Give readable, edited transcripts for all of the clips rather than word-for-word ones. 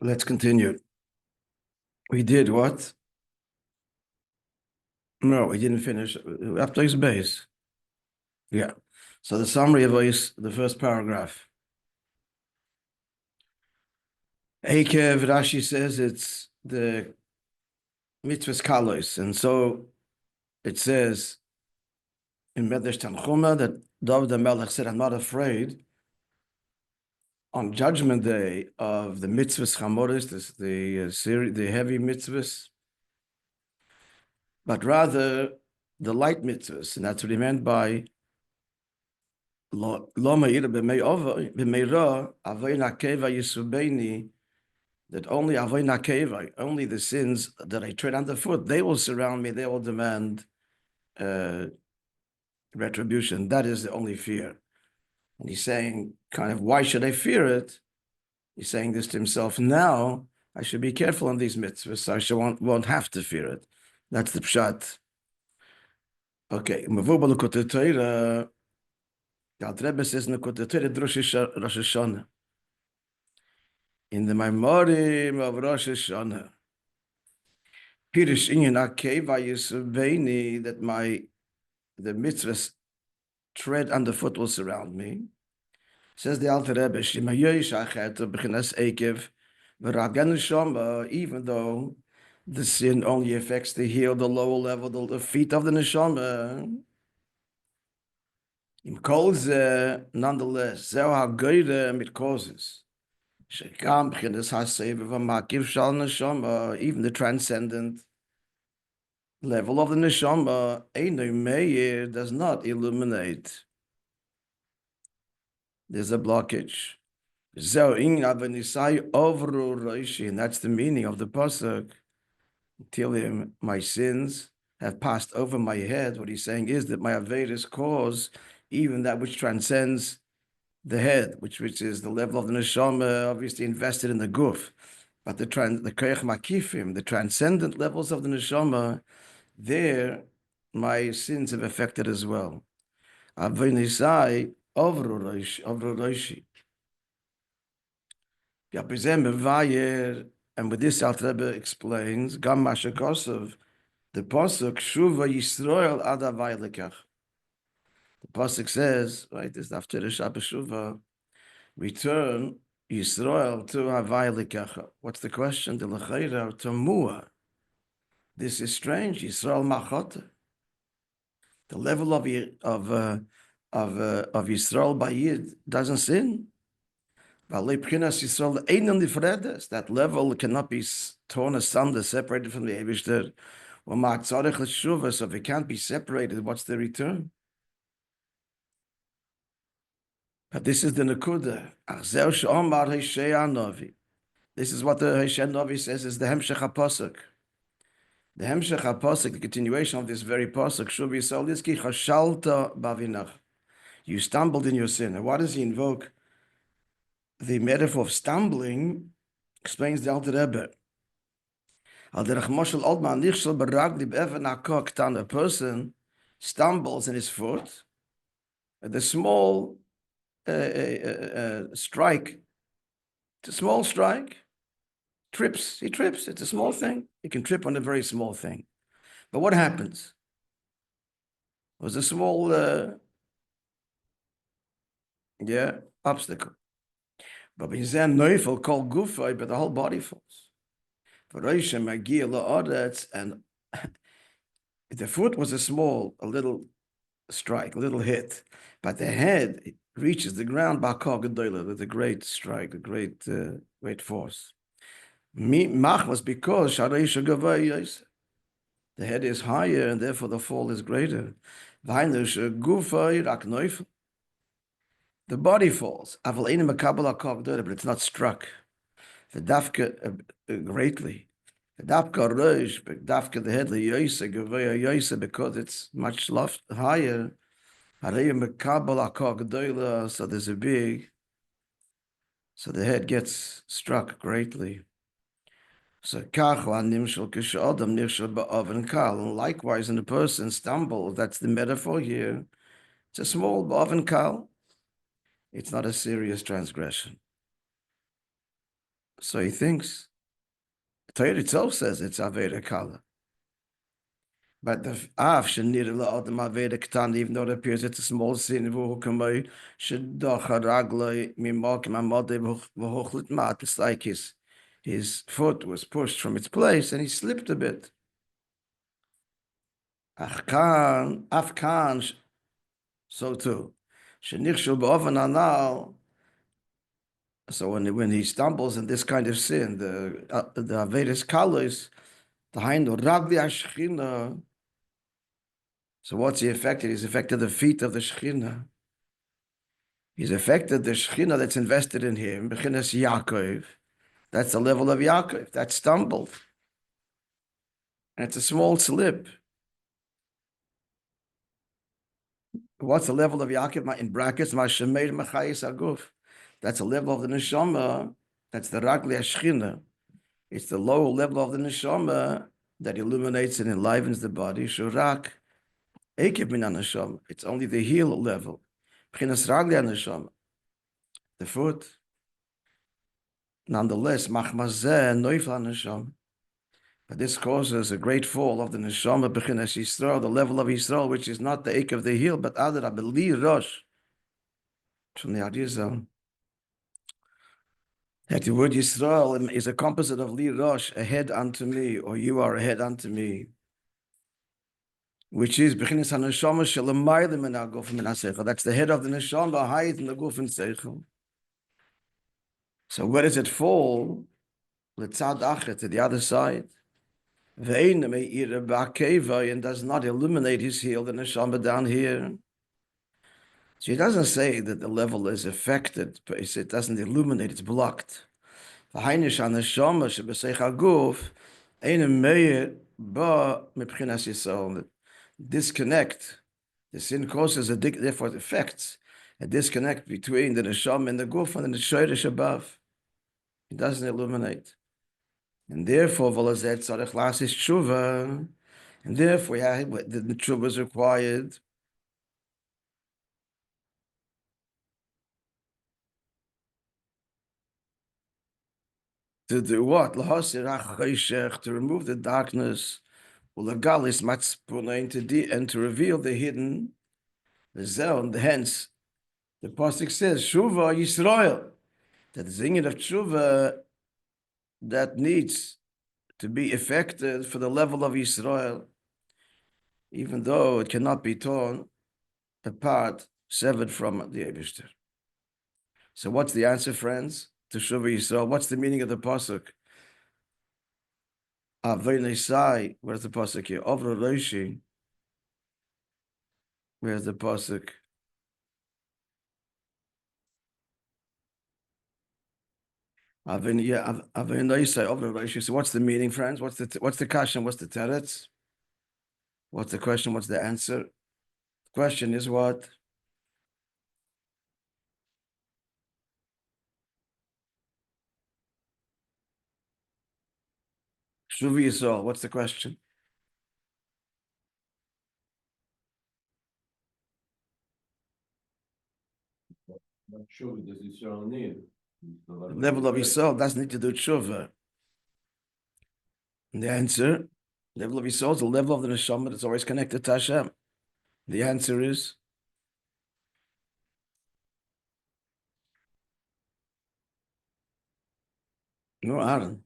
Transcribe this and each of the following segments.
Let's continue. We did what? No, we didn't finish. After his base. Yeah. So the summary of the first paragraph. Eikev, Rashi says it's the mitzvahs kalos. And so it says in Medrash Tanchuma that David the Melech said, I'm not afraid on Judgment Day of the mitzvahs chamoris, the heavy mitzvahs, but rather the light mitzvahs. And that's what he meant by that only avodah keva, only the sins that I tread underfoot, they will surround me, they will demand retribution. That is the only fear. And he's saying, kind of, why should I fear it? He's saying this to himself, now I should be careful on these mitzvahs, so I won't have to fear it. That's the pshat. Okay, the Rebbe says in the Rosh Hashanah, in the Maimorim of Rosh Hashanah, Pirish Inyan Akeva Yisubeni, that the mitzvahs tread underfoot will surround me. Says the Alter Rebbe, Shema Yoish Achet B'chinas Eikev V'Ragan Neshama, even though the sin only affects the heel, the lower level, the feet of the neshama. Im kol ze, nonetheless, zeh hagoyre it causes. Shekam b'chinas haseva v'makiv shal neshama, even the transcendent level of the neshama, eino meir, does not illuminate. There's a blockage. Zeh inyan v'nisai ovru roishi, and that's the meaning of the pasuk. Tell him, my sins have passed over my head. What he's saying is that my avedas cause even that which transcends the head, which is the level of the neshama, obviously invested in the guf. But the koyach makifim, the transcendent levels of the neshama, there my sins have affected as well. Avenisai ovru roishi. And with this, Alter Rebbe explains, Gam Mashakosov, the pasuk Shuva Yisrael Ad Havai Lekach. The pasuk says, right, this after the Shabbat Shuva, return Yisrael to Havai Lekach. What's the question? The Lechaira Tamua. This is strange. Yisrael Machot. The level of Yisrael Bayid doesn't sin. That level cannot be torn asunder, separated from the Eibishter. So if it can't be separated, what's the return? But this is the Nakuda. This is what the Hosea Novi says is the Hemshech HaPosuk. The Hemshech HaPosuk, the continuation of this very Posuk, Shuv Yisrael Yizki Chashalta Bavinach. You stumbled in your sin. And why does he invoke the metaphor of stumbling? Explains the Alter Rebbe. A person stumbles in his foot, the small strike, it's a small strike, he trips, it's a small thing. He can trip on a very small thing. But what happens? It was a small, obstacle. But when he's in neufel called gufay, but the whole body falls. And the foot was a little strike, a little hit, but the head reaches the ground by with a great strike, a great force. Mach was because the head is higher and therefore the fall is greater. The body falls, but it's not struck. The dafka greatly. The dafka the head because it's much higher. So there's a so the head gets struck greatly. So likewise, when a person stumbles, that's the metaphor here. It's a small ba'oven kal. It's not a serious transgression. So he thinks. The Torah itself says it's Aveda Kala. But the Av Shanir La Adam Aveda Katan, even though it appears it's a small sin, Vuhukamai, Shaddacha Raglai, Mimak, Mamade, Vuhuchlit Mat. It's like his foot was pushed from its place and he slipped a bit. Afkan, so too. Shenichshul Ba'ovan Anal. So when he stumbles in this kind of sin, the Avedas Kalos, the Hind Ragli Ashchina. So what's he affected? He's affected the feet of the Shechina. He's affected the Shechina that's invested in him. Bechinas Yaakov. That's the level of Yaakov. That stumbled. And it's a small slip. What's the level of Yaakov? In brackets, Mashameir Machayis Aguf. That's a level of the Neshama. That's the Ragli Ashchina. It's the lower level of the Neshama that illuminates and enlivens the body. Shurak. Eikev min neshama. It's only the heel level. B'chinas ragli neshama. The foot. Nonetheless, machmazeh noifla neshama. But this causes a great fall of the neshama b'chinas Yisrael, the level of Yisrael, which is not the ache of the heel, but other li rosh. From the Arizal. That the word Yisrael is a composite of li rosh, a head unto me, or you are a head unto me. Which is b'chinas haneshama shelamaylim min haguf min haseichel. That's the head of the neshama, higher than the guf and seichel. So where does it fall? L'tzad achet, to the other side. Ve'ein me'ira ba'akeva, and does not illuminate his heel, the neshama down here. So he doesn't say that the level is affected, but it doesn't illuminate, it's blocked. V'hainish haneshama shebeseich haguf, ein me'ir ba mebchinas Yisrael. Disconnect. The sin causes therefore it affects a disconnect between the neshama and the guf and the shoyrish above. It doesn't illuminate. And therefore, volazet tzarech lasis tshuva. And therefore, the tshuva is required. To do what? To remove the darkness. Ulagalis matzpunain, and to reveal the hidden, the zone. Hence, the pasuk says, Shuva Yisrael. That the singing of tshuva that needs to be effected for the level of Yisrael, even though it cannot be torn apart, severed from the Eibishter. So what's the answer, friends, to Shuva Yisrael? What's the meaning of the pasuk? Aveinesai, where's the pasuk here? Ovra Roshi, where's the pasuk? Aveinesai, Ovra Roshi. So what's the meaning, friends? What's the question? What's the teretz? What's the question? What's the answer? The question is what? Shuva Yisrael, what's the question? What tshuva does Yisrael need? The level of Yisrael doesn't need to do tshuva. And the answer, the level of Yisrael is the level of the neshama that's always connected to Hashem. The answer is no, Aaron.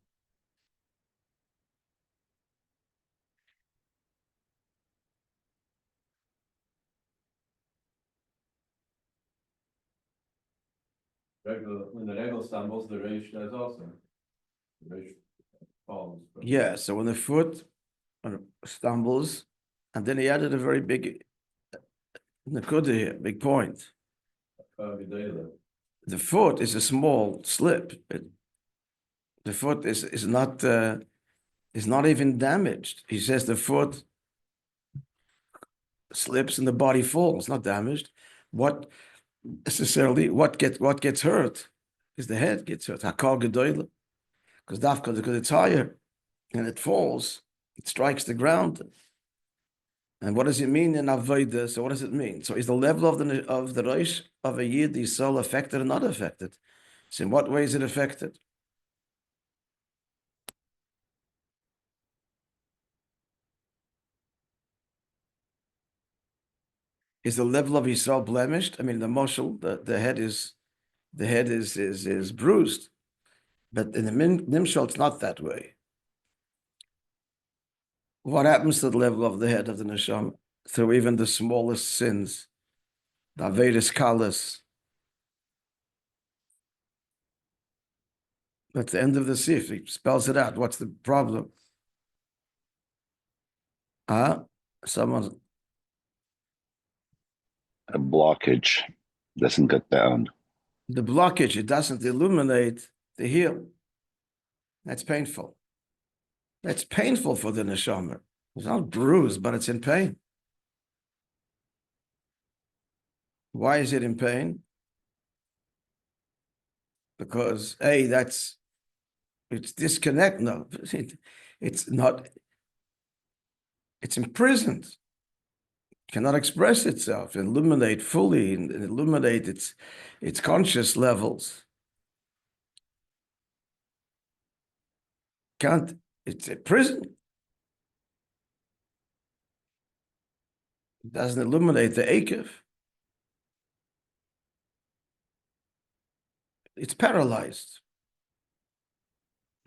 When the regel stumbles, the reish does also. The reish falls. Yeah, so when the foot stumbles, and then he added a very big nakuda here, big point. The foot is a small slip. The foot is not even damaged. He says the foot slips and the body falls, not damaged. What gets hurt is the head gets hurt. Hakal gedoyle, because it's higher and it falls, it strikes the ground. And what does it mean in avodah? So what does it mean? So is the level of the reish of a yid, the soul, affected or not affected? So in what way is it affected? Is the level of Yisrael blemished? I mean, the moshel, the head is bruised, but in the nimshal, it's not that way. What happens to the level of the head of the neshama through even the smallest sins, the averis kalas? That's the end of the sif. He spells it out. What's the problem? Someone. A blockage doesn't get down. The blockage, it doesn't illuminate the heel. That's painful. That's painful for the neshama. It's not bruised, but it's in pain. Why is it in pain? Because it's disconnect. No, it's not. It's imprisoned. Cannot express itself, illuminate fully, and illuminate its conscious levels. Can't. It's a prison. It doesn't illuminate the Eikev. It's paralyzed.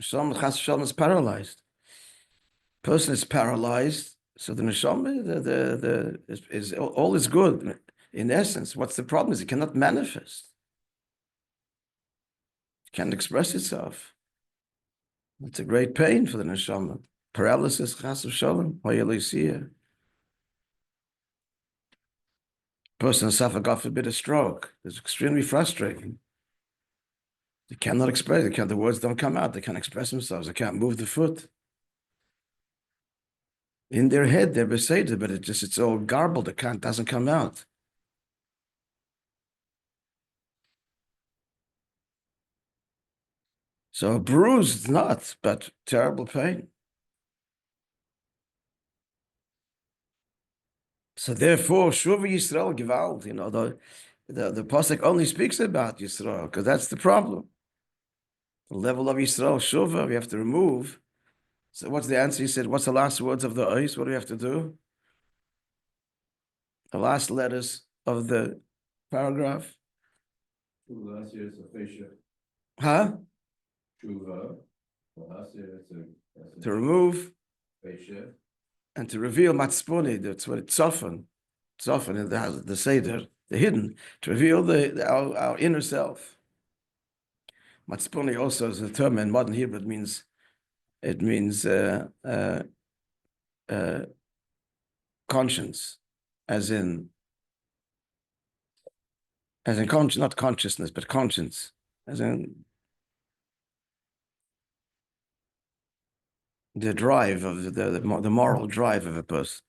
Some chas v'shalom is paralyzed. Person is paralyzed. So the neshama, is all is good. In essence, what's the problem? Is it cannot manifest. It can't express itself. It's a great pain for the neshama. Paralysis, chas v'shalom, hoyelisia. Person suffer, God forbid, a stroke. It's extremely frustrating. They cannot express. The words don't come out. They can't express themselves. They can't move the foot. In their head, they're beside, but it's all garbled. It doesn't come out. So a bruised, not, but terrible pain. So therefore, Shuva Yisrael Gewalt, the pasuk only speaks about Yisrael, because that's the problem. The level of Yisrael, Shuva, we have to remove. So what's the answer? He said, what's the last words of the ois? What do we have to do? The last letters of the paragraph. Huh? To remove and to reveal matsponi. That's what it's often in the Seder, the hidden, to reveal our inner self. Matsponi also is a term in modern Hebrew. It means conscience, as in not consciousness, but conscience, as in the drive of the moral drive of a person.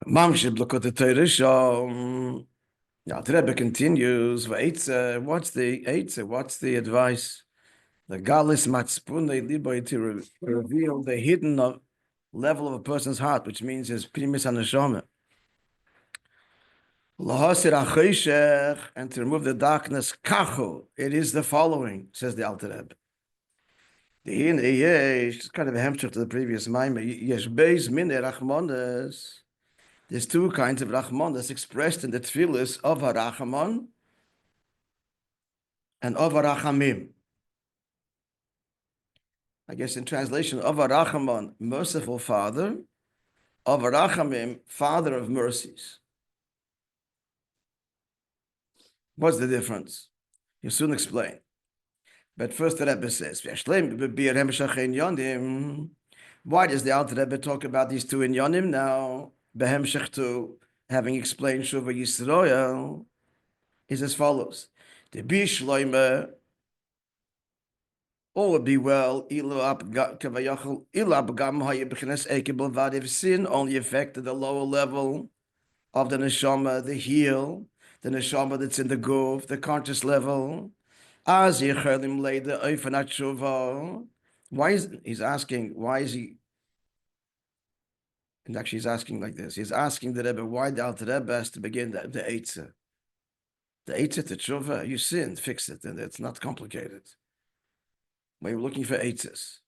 Mamshib look at the Torah. Now the Rebbe continues. What's the advice? The galis matspune liboy to reveal the hidden level of a person's heart, which means his primis haneshama. Lahasir achayshech, and to remove the darkness. Kachu, it is the following, says the Alter Rebbe. It's kind of a hamster to the previous maamar. Yesh beis mine rachmanas. There's two kinds of rachmanas expressed in the tefillos of harachamon and of harachamim. I guess in translation, of harachamon, merciful Father, of harachamim, Father of mercies. What's the difference? You'll soon explain. But first the Rebbe says, why does the Alter Rebbe talk about these two inyanim now? Behemshech to having explained Shuva Yisrael is as follows. The Bishloime, all would be well, if sin only affected the lower level of the neshama, the heel, the neshama that's in the goof, the conscious level. Why is he's asking? Why is he? And actually, he's asking like this. He's asking the Rebbe why the Alter Rebbe has to begin the eitzah. The eitzah to tshuva, you sinned, fix it, and it's not complicated. When you're looking for eitzahs,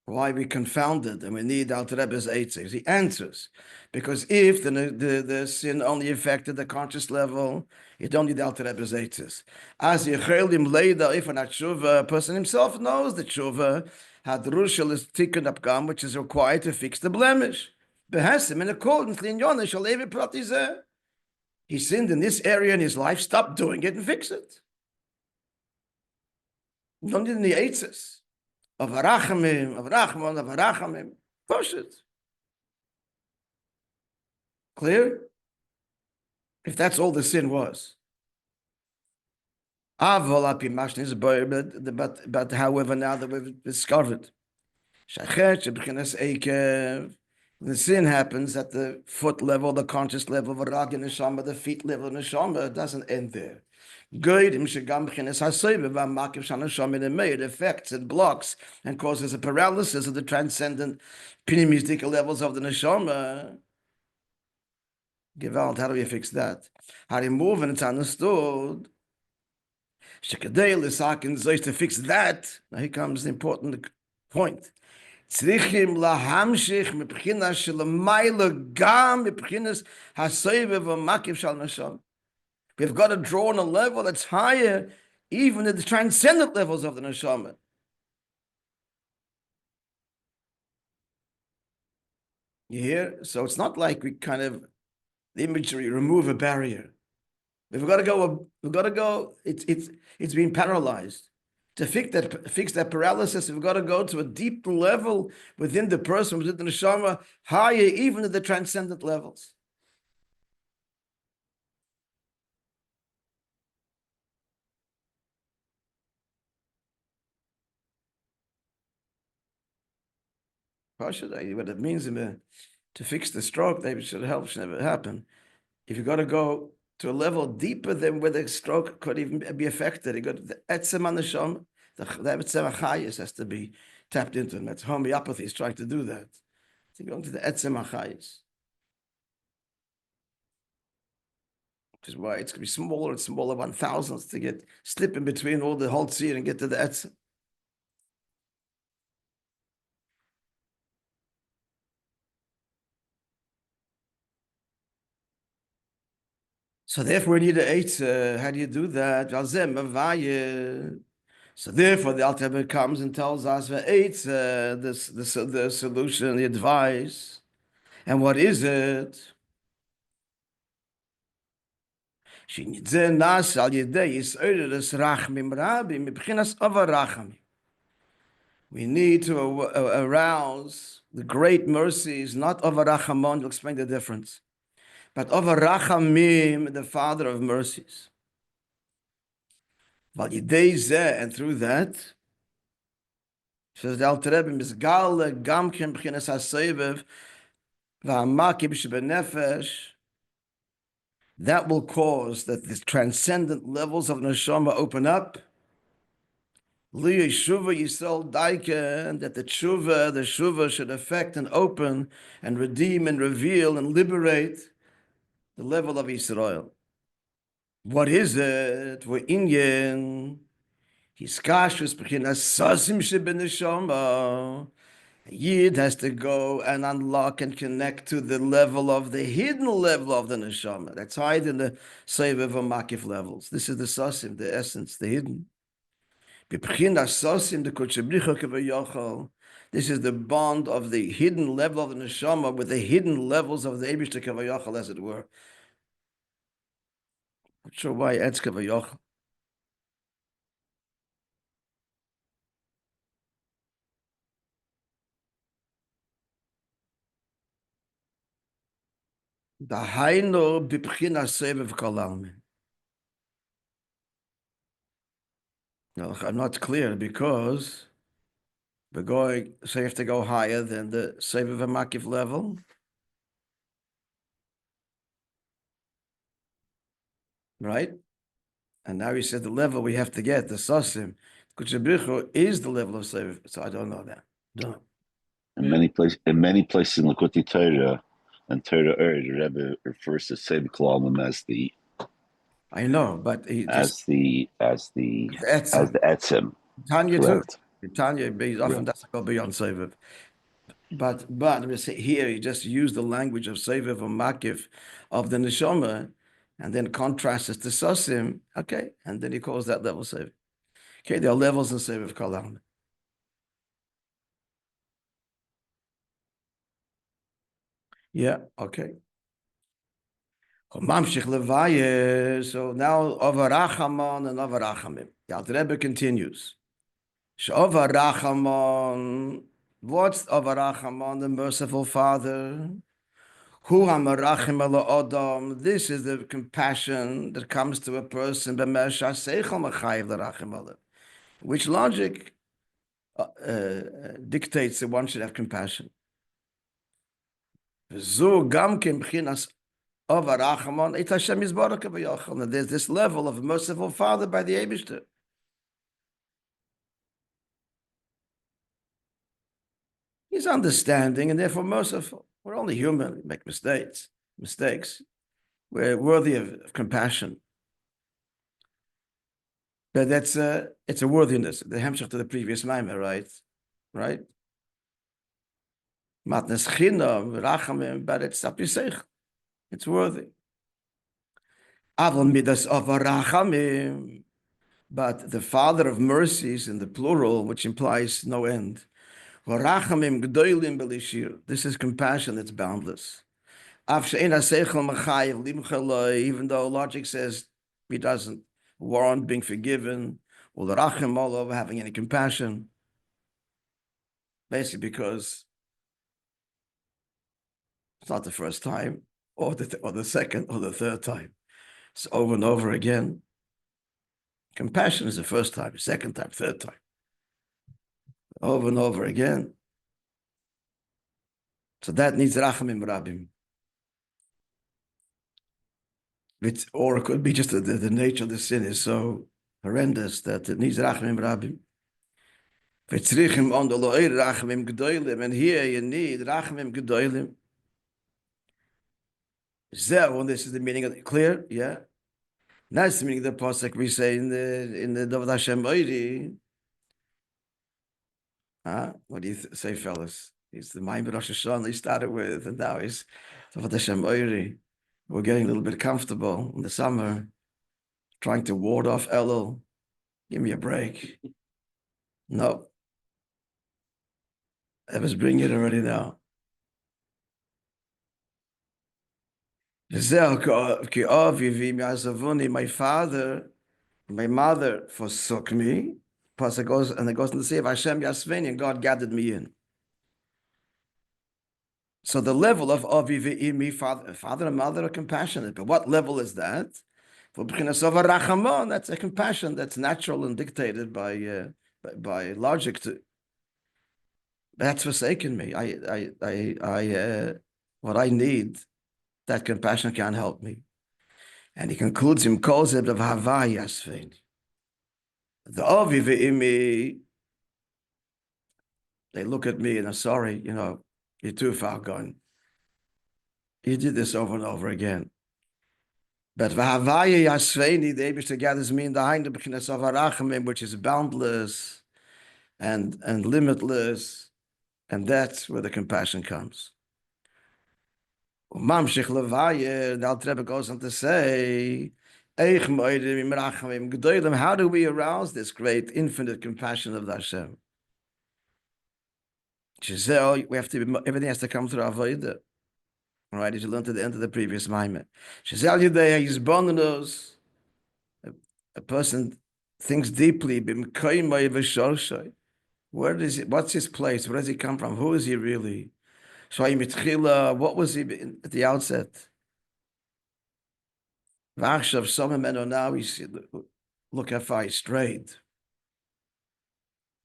why we confounded and we need Alter Rebbe's eitzes. He answers, because if the sin only affected the conscious level, you don't need Alter Rebbe's eitzes. As Yechelim later, if an tshuva, a person himself knows the tshuva had rushal is tikkun apgam, which is required to fix the blemish. Behesim in accordance linyon shalevi pratizeh. He sinned in this area in his life. Stop doing it and fix it. You don't need any eitzes. Of Arachamim, of Rachman, of Arachamim. Push it. Clear? If that's all the sin was. But however, now that we've discovered, Eikev, the sin happens at the foot level, the conscious level of Rag and Neshama, the feet level of Neshama. It doesn't end there. It affects, it blocks, and causes a paralysis of the transcendent pneumistic levels of the neshama. Gewalt, how do we fix that? How do you move and it's understood? To fix that, now here comes the important point. צריכים להמשיך מבחינה שלמעלה גם מבחינת הסבב המקיף של נשמה. We've got to draw on a level that's higher, even at the transcendent levels of the neshama. You hear? So it's not like we kind of, the imagery, remove a barrier. We've got to go, it's been paralyzed. To fix that paralysis, we've got to go to a deep level within the person, within the neshama, higher even at the transcendent levels. What it means to fix the stroke, they should help, should never happen. If you got to go to a level deeper than where the stroke could even be affected, you got the etzem on the shom, the etzem achayis has to be tapped into, and that's homeopathy is trying to do that. So you go into the etzem achayis, which is why it's going to be smaller and smaller, 1,000th to get slip in between all the whole tzir and get to the etzem. So therefore, we need an eitzah. How do you do that? So therefore, the Alter Rebbe comes and tells us the eitzah, the solution, the advice. And what is it? We need to arouse the great mercies, not of Rachamon. You'll explain the difference. But of Rachamim, the Father of mercies. And through that, says the Alter Rebbe, Mizgal Gamkin B'chinas HaSevev V'Hamaki B'Shebenefesh, that will cause that the transcendent levels of neshama open up. Li Yeshuva Yisrael Daike, and that the shuva should affect and open and redeem and reveal and liberate the level of Israel. What is it? We're Inyan. Hiskashus b'chinas sasim shebeneshama. Yid has to go and unlock and connect to the level of the hidden level of the neshama. That's higher than the Sevev Makif levels. This is the sasim, the essence, the hidden. B'chinas sasim the kutchebricha kavayachal. This is the bond of the hidden level of the neshama with the hidden levels of the Eibishter Kavayachal, as it were. Not sure why it's Kavayachal. Dahaino b'pchinas sevev kol almin. No, I'm not clear because we're going, so you have to go higher than the Sevev Makif level. Right? And now you said the level we have to get, the Sasim. Kutchebrichu is the level of Sevev. So I don't know that. Don't know. In many places in Likkutei Torah and Torah the Rebbe refers to Sevev Kol Almin as the. I know, but he as the etzem. Tanya too. Tanya, often that's go beyond Seviv. But we say here, he just used the language of Seviv or Makif of the Neshama, and then contrasts it to Sosim. Okay, and then he calls that level Seviv. Okay, there are levels in Seviv Kalam. Yeah, okay. So now Avarachamon and Avarachamim. The Alter Rebbe continues. Avarachamon, what's Avarachamon, the merciful Father? Hu hamarachim ala Adam. This is the compassion that comes to a person. Which logic dictates that one should have compassion. There's this level of merciful Father by the Eibishter. He's understanding and therefore merciful. We're only human. We make mistakes. We're worthy of compassion. But it's a worthiness. The hemshach to the previous maamar, right? Matnas chinam rachamim, but it's apisech. It's worthy. Avon midas avarachamim, but the Father of mercies in the plural, which implies no end. Varachamim gdoilim belishir. This is compassion that's boundless. Even though logic says he doesn't warrant being forgiven, or the rachim all over having any compassion, basically because it's not the first time, or the second, or the third time. It's over and over again. Compassion is the first time, second time, third time. Over and over again. So that needs rachamim rabim. Or it could be just the nature of the sin is so horrendous that it needs rachamim rabim. And here you need rachamim gedolim. And this is the meaning of it. Clear? Yeah. That's the meaning of the pasuk we say in the David Hashem Oiri. What do you say, fellas? It's the Maimon Rosh Hashanah he started with, and now he's David Hashem Oiri. We're getting a little bit comfortable in the summer, trying to ward off Elul. Give me a break. No. I was bringing it already now. My father, my mother forsook me. Pasuk goes, and it goes in the sea of Hashem Yasveni, and God gathered me in. So the level of Avi ve'imi, father and mother are compassionate. But what level is that? For b'chinas of rachamon, that's a compassion that's natural and dictated by logic. That's forsaken me. What I need, that compassion can't help me. And he concludes him calls it of Havai Yasvein. The Avi ve'imi, they look at me and are sorry, you're too far gone. You did this over and over again. But V'havaya Yasveini, the Eibishter gathers me in the Hind of B'chinas of Arachamim, which is boundless and limitless, and that's where the compassion comes. Mamshich Levaya, the Alter Rebbe goes on to say, how do we arouse this great infinite compassion of the Hashem? We have to, everything has to come through Avodah. All right, as you learned at the end of the previous maamar. A person thinks deeply. Where is it? What's his place? Where does he come from? Who is he really? What was he at the outset? Now look how far he strayed.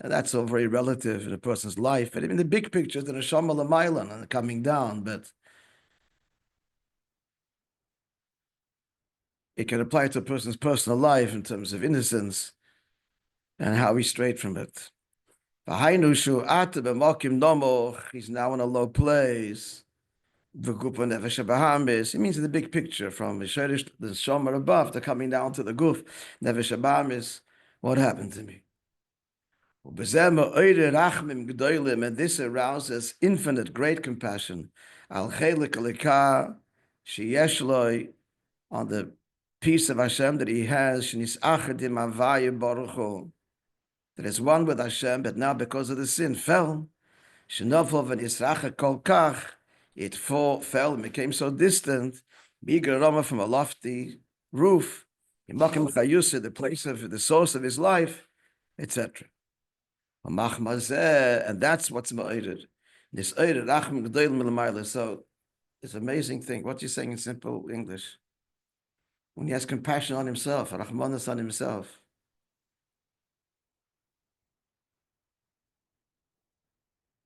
And that's all very relative in a person's life. But in the big picture, the neshama l'maylan and coming down, but it can apply to a person's personal life in terms of innocence and how he strayed from it. He's now in a low place. It means in the big picture, from the shomer above to coming down to the guf. What happened to me? And this arouses infinite great compassion. Al chelik alika sheyesh loi, on the peace of Hashem that he has, shenis achadim avaya baruch hu, that is one with Hashem, but now because of the sin fell. Shenofel v'nisracha kol kach, it fell and became so distant, migrama from a lofty roof, imakim chayusa, the place of the source of his life, etc. And that's what's ma'ored. This oired rachim g'doil milamayla. So it's an amazing thing. What you're saying in simple English, when he has compassion on himself, rachmanas on himself.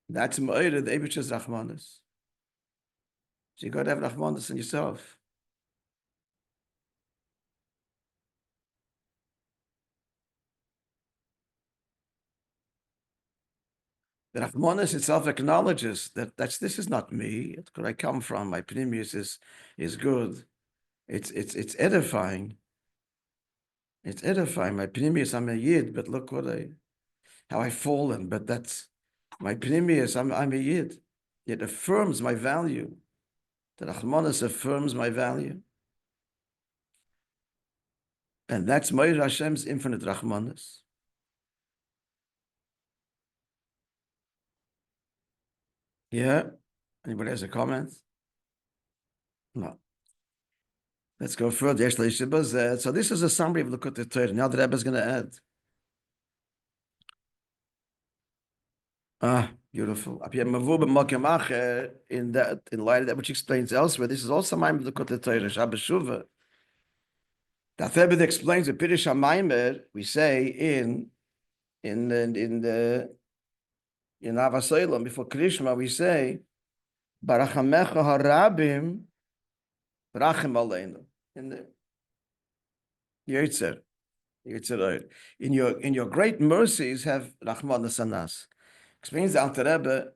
That's ma'ored, the Eibishter's rachmanas. So you got to have rachmanas in yourself. The Rachmanis itself acknowledges that this is not me. It's where I come from. My pneumius is good. It's edifying. It's edifying. My pneumius, I'm a yid, but look how I've fallen. But that's my pneumius. I'm a yid. It affirms my value. The Rachmanis affirms my value, and that's Moishe Hashem's infinite Rachmanis. Yeah? Anybody has a comment? No. Let's go further. So this is a summary of Likutei Torah. Now the Rebbe is going to add. Beautiful. In light of that, which explains elsewhere, this is also Maimar of Likutei Torah, Shabbos Shuvah. That Rebbe explains the Pirush HaMaimar, we say in Avasoilom, before Krishma, we say, Barachamecha harabim, Rachim aleinu. In the Yetzer, in your great mercies have Rachmanas on us. Explains the Alter Rebbe,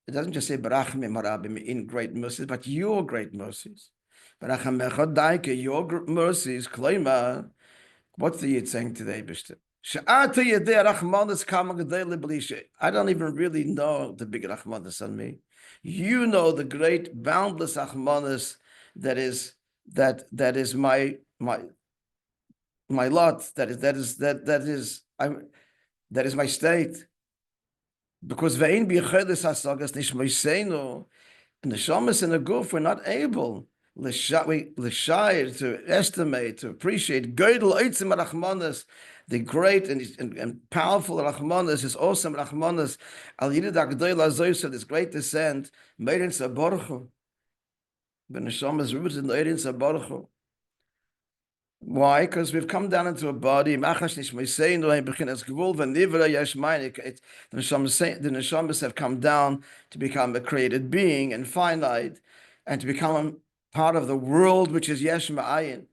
it doesn't just say Barachim harabim, in great mercies, but your great mercies. Barachamecha daike, your mercies, Kleima. What's the Yid saying to the Eibishter? I don't even really know the big Rachmanis on me. You know the great boundless Rachmanis that is my lot. That is my state. Because ve'in bi'chedes hasagas nishmoiseinu, and the shamas and the goof were not able to estimate, to appreciate Geidel Eitzim Rachmanis, the great and powerful Rachmanis, his awesome Rachmanis, Al Yidid HaGdoil HaZoysa, this great descent, Meirin Saborchu. The Neshama is rooted in the Eirin Saborchu. Why? Because we've come down into a body. The Neshamas have come down to become a created being and finite, and to become part of the world which is Yesh Ma'ayin.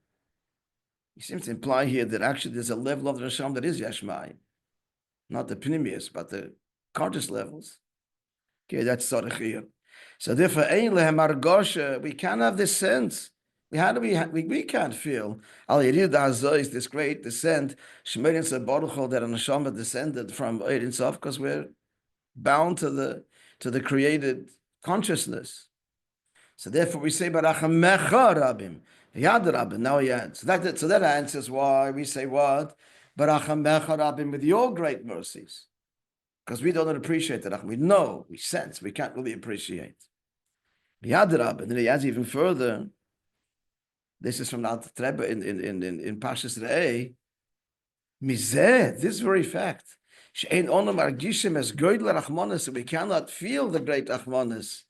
He seems to imply here that actually there's a level of the Neshama that is Yesh Ma'ayin. Not the Pnimius, but the conscious levels. Okay, that's Tzarech here. So therefore, we can't have this sense. We can't feel Al Yerid HaZois, this great descent, Shmerin Sabaruchol, that a Neshama descended from Eirin Sof, because we're bound to the created consciousness. So therefore we say Barachamecha Rabim, Yad Rabim. Now he adds. So that answers why we say what? Barachamecha Rabim, with your great mercies. Because we don't appreciate that. We know, we sense, we can't really appreciate. Yad Rabim. And then he adds even further. This is from Alter Rebbe in Pashas Re'eh. Mizeh, this very fact. She'ein onam argishim as goydel Rachmanis, we cannot feel the great Rachmanis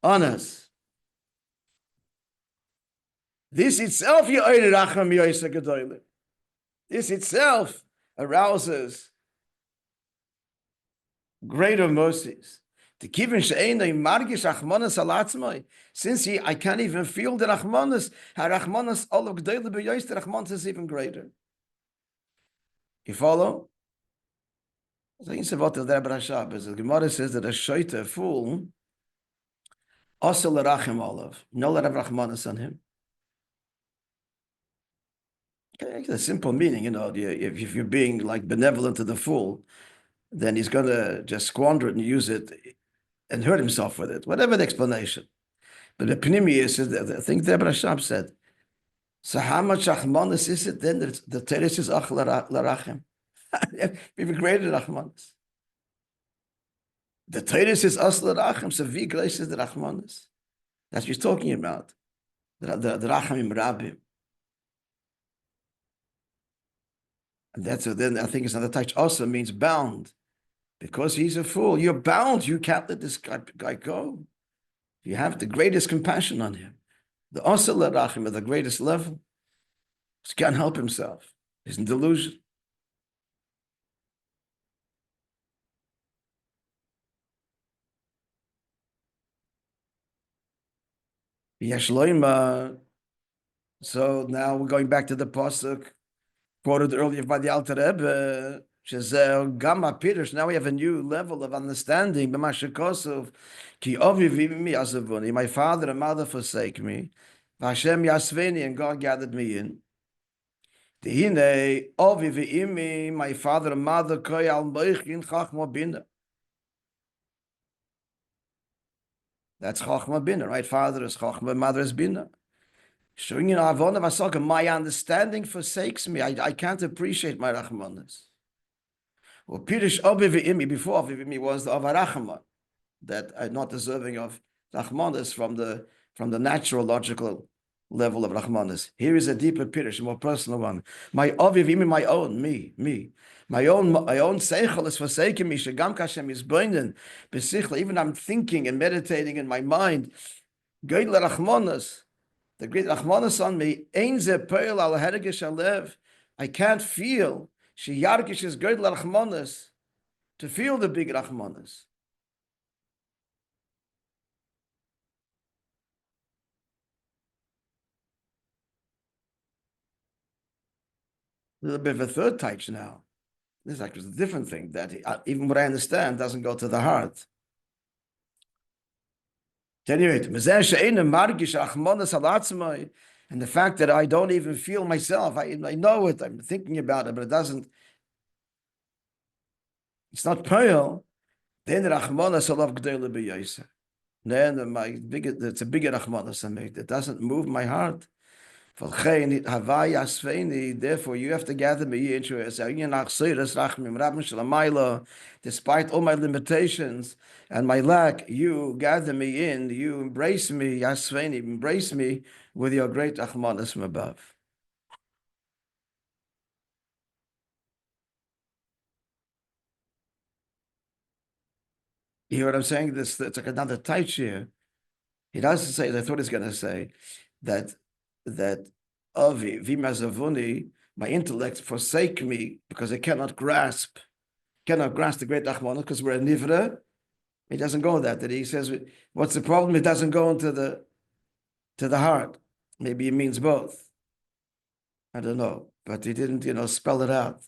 on us. This itself, this itself arouses greater mercies. Since I can't even feel the Rachmanis, all of the Rachmanis is even greater. You follow? So the Gemara says that a shoita, fool, also l'rachim olav, no let have Rachmanis on him. Okay, the simple meaning, if you're being like benevolent to the fool, then he's going to just squander it and use it and hurt himself with it, whatever the explanation. But the Pnimi is, I think the Rebbe Rashab said, so how much Achmanis is it then that the Teres is Ach Larachem? Even greater Achmanis. The Teres is Ach Larachem, so V grace is the Achmanis. That's what he's talking about. The Rachamim Rabbim. And that's then I think it's another touch also means bound. Because he's a fool. You're bound. You can't let this guy go. You have the greatest compassion on him. The Asal Rachim at the greatest level. He can't help himself. He's in delusion. Yeshloima. So now we're going back to the pasuk quoted earlier by the Alter Rebbe. Gamma Pirush. Now we have a new level of understanding. Ki avi my father and mother forsake me. Hashem yasveni, and God gathered me in. Dehine avi v'imi, my father and mother koyal moichin chachma bina. That's chachma bina, right? Father is chachma, mother is bina. Showing in Avona Vasaka, my understanding forsakes me. I can't appreciate my rachmanis. Well, Pirush avi v'imi, before avi v'imi was the avarachma, that are not deserving of rachmanis from the natural logical level of rachmanis. Here is a deeper Pirush, a more personal one. My avi v'imi, my own, me. My own seichel is forsaken me. Shegam kashem is burning. Besichla, even I'm thinking and meditating in my mind. Geid rachmanis, the great rachmanis on me. Ein ze peil al hergish alev. I can't feel. She yargish is geid rachmanis, to feel the big rachmanis. A little bit of a third touch now. This is actually a different thing that even what I understand doesn't go to the heart. At any rate, and the fact that I don't even feel myself, I know it, I'm thinking about it, but it doesn't, it's not pearl, then Rachmanas alav g'dele b'yoseh. Then it's a bigger Rachmanas on me. It doesn't move my heart. Therefore, you have to gather me into it. Despite all my limitations and my lack, you gather me in, you embrace me, Yasveini, embrace me with your great Achmanas from above. You hear what I'm saying? It's like another touch here. He doesn't say, I thought he's going to say, that Avi, Vimazavuni, my intellect forsake me because I cannot grasp the great Achmanas because we're a Nivra. He doesn't go that he says, what's the problem? It doesn't go into the heart. Maybe it means both. I don't know. But he didn't, spell it out.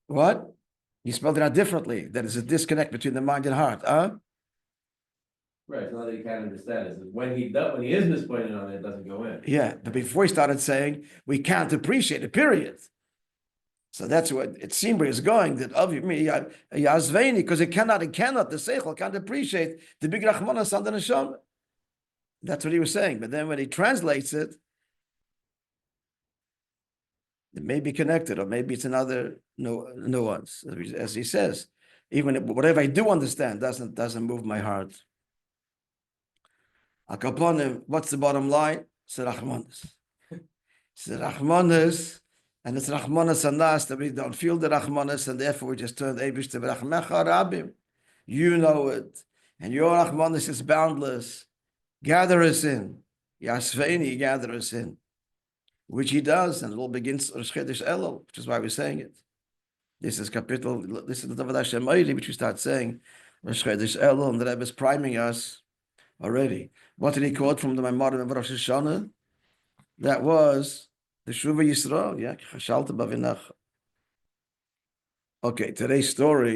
What? He spelled it out differently. That is a disconnect between the mind and heart. Right, it's not that he can't understand it. When he is disappointed on it, it doesn't go in. Yeah, but before he started saying, we can't appreciate it, period. So that's what it seemed where he's going, that of me, Yazveini, because the Seichel can't appreciate the big Rachmanas on the Neshama. That's what he was saying. But then when he translates it, it may be connected, or maybe it's another nuance, as he says. Even whatever I do understand doesn't move my heart. Akaponim, what's the bottom line? It's Rachmanas. It's Rachmanas, and it's Rachmanas anas that we don't feel the Rachmanas, and therefore we just turn the Eibush to Rachmecha Rabbim. You know it, and your Rachmanas is boundless. Gather us in. Yasveini, gather us in. Which he does, and it all begins Rosh Chodesh Elul, which is why we're saying it. This is the Davar Hashem, which we start saying Rosh Chodesh Elul, and the Rebbe is priming us already. What did he quote from the Maamar of Rosh Hashanah? That was the Shuva Yisrael. Yeah, okay, today's story